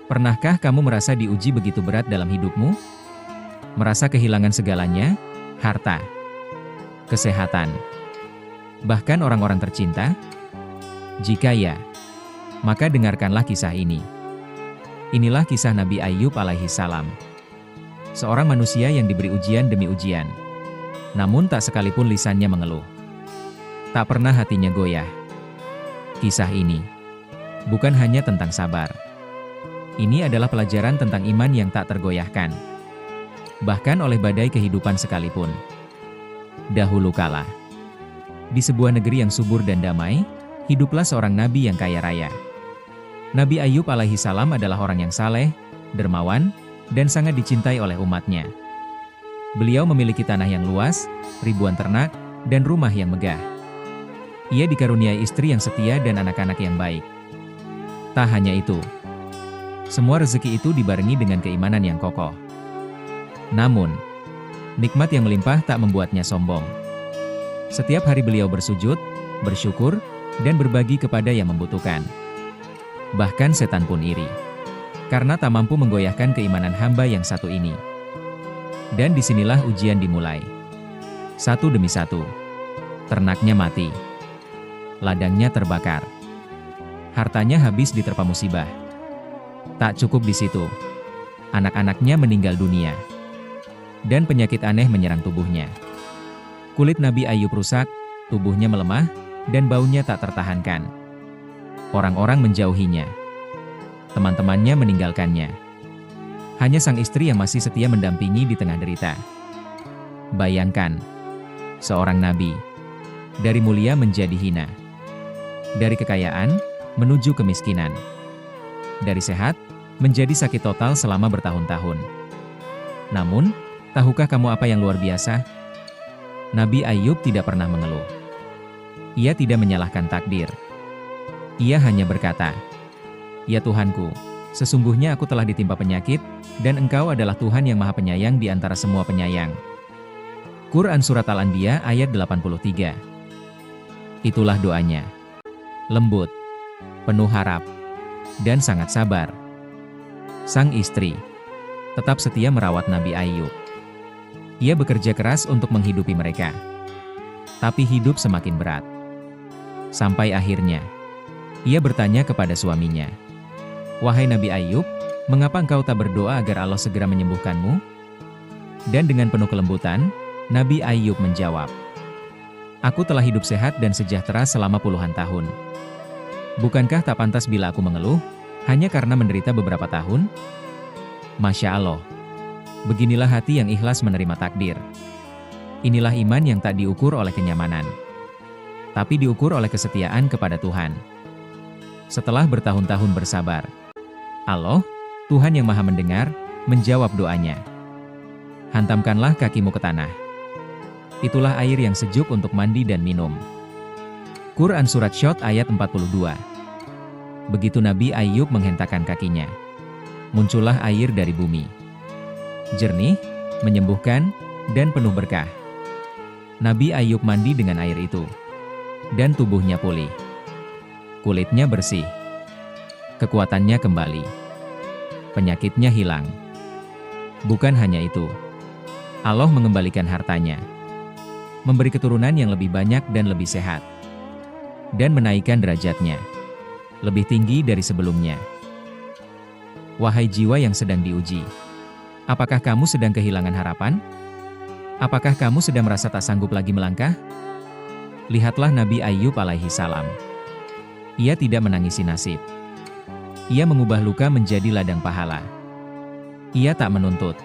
Pernahkah kamu merasa diuji begitu berat dalam hidupmu? Merasa kehilangan segalanya? Harta, kesehatan, bahkan orang-orang tercinta? Jika ya, maka dengarkanlah kisah ini. Inilah kisah Nabi Ayub alaihi salam. Seorang manusia yang diberi ujian demi ujian. Namun tak sekalipun lisannya mengeluh. Tak pernah hatinya goyah. Kisah ini bukan hanya tentang sabar. Ini adalah pelajaran tentang iman yang tak tergoyahkan. Bahkan oleh badai kehidupan sekalipun. Dahulu kala, di sebuah negeri yang subur dan damai, hiduplah seorang nabi yang kaya raya. Nabi Ayub alaihi salam adalah orang yang saleh, dermawan, dan sangat dicintai oleh umatnya. Beliau memiliki tanah yang luas, ribuan ternak, dan rumah yang megah. Ia dikaruniai istri yang setia dan anak-anak yang baik. Tak hanya itu, semua rezeki itu dibarengi dengan keimanan yang kokoh. Namun, nikmat yang melimpah tak membuatnya sombong. Setiap hari beliau bersujud, bersyukur, dan berbagi kepada yang membutuhkan. Bahkan setan pun iri, karena tak mampu menggoyahkan keimanan hamba yang satu ini. Dan disinilah ujian dimulai. Satu demi satu, ternaknya mati, ladangnya terbakar, hartanya habis diterpa musibah. Tak cukup di situ, anak-anaknya meninggal dunia, dan penyakit aneh menyerang tubuhnya. Kulit Nabi Ayub rusak, tubuhnya melemah, dan baunya tak tertahankan. Orang-orang menjauhinya. Teman-temannya meninggalkannya. Hanya sang istri yang masih setia mendampingi di tengah derita. Bayangkan, seorang nabi, dari mulia menjadi hina. Dari kekayaan, menuju kemiskinan. Dari sehat, menjadi sakit total selama bertahun-tahun. Namun, tahukah kamu apa yang luar biasa? Nabi Ayub tidak pernah mengeluh. Ia tidak menyalahkan takdir. Ia hanya berkata, "Ya Tuhanku, sesungguhnya aku telah ditimpa penyakit, dan Engkau adalah Tuhan yang Maha Penyayang di antara semua penyayang." Quran Surat Al-Anbiya ayat 83. Itulah doanya. Lembut, penuh harap, dan sangat sabar. Sang istri tetap setia merawat Nabi Ayub. Ia bekerja keras untuk menghidupi mereka. Tapi hidup semakin berat. Sampai akhirnya, ia bertanya kepada suaminya, "Wahai Nabi Ayub, mengapa engkau tak berdoa agar Allah segera menyembuhkanmu?" Dan dengan penuh kelembutan, Nabi Ayub menjawab, "Aku telah hidup sehat dan sejahtera selama puluhan tahun. Bukankah tak pantas bila aku mengeluh, hanya karena menderita beberapa tahun?" Masya Allah. Beginilah hati yang ikhlas menerima takdir. Inilah iman yang tak diukur oleh kenyamanan, tapi diukur oleh kesetiaan kepada Tuhan. Setelah bertahun-tahun bersabar, Allah, Tuhan yang Maha Mendengar, menjawab doanya. "Hantamkanlah kakimu ke tanah. Itulah air yang sejuk untuk mandi dan minum." Quran Surat Syot ayat 42. Begitu Nabi Ayub menghentakkan kakinya, muncullah air dari bumi. Jernih, menyembuhkan, dan penuh berkah. Nabi Ayub mandi dengan air itu, dan tubuhnya pulih. Kulitnya bersih. Kekuatannya kembali. Penyakitnya hilang. Bukan hanya itu, Allah mengembalikan hartanya, memberi keturunan yang lebih banyak dan lebih sehat, dan menaikkan derajatnya lebih tinggi dari sebelumnya. Wahai jiwa yang sedang diuji, apakah kamu sedang kehilangan harapan? Apakah kamu sedang merasa tak sanggup lagi melangkah? Lihatlah Nabi Ayub alaihi salam. Ia tidak menangisi nasib. Ia mengubah luka menjadi ladang pahala. Ia tak menuntut.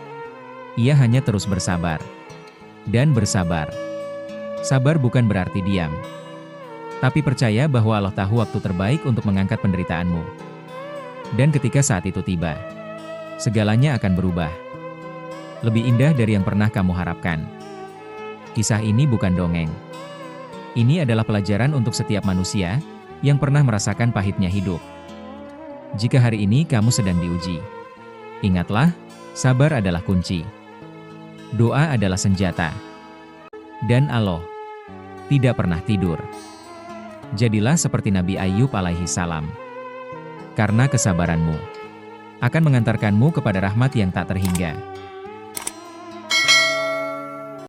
Ia hanya terus bersabar. Dan bersabar. Sabar bukan berarti diam. Tapi percaya bahwa Allah tahu waktu terbaik untuk mengangkat penderitaanmu. Dan ketika saat itu tiba, segalanya akan berubah. Lebih indah dari yang pernah kamu harapkan. Kisah ini bukan dongeng. Ini adalah pelajaran untuk setiap manusia yang pernah merasakan pahitnya hidup. Jika hari ini kamu sedang diuji, ingatlah, sabar adalah kunci. Doa adalah senjata. Dan Allah tidak pernah tidur. Jadilah seperti Nabi Ayub alaihi salam. Karena kesabaranmu, akan mengantarkanmu kepada rahmat yang tak terhingga.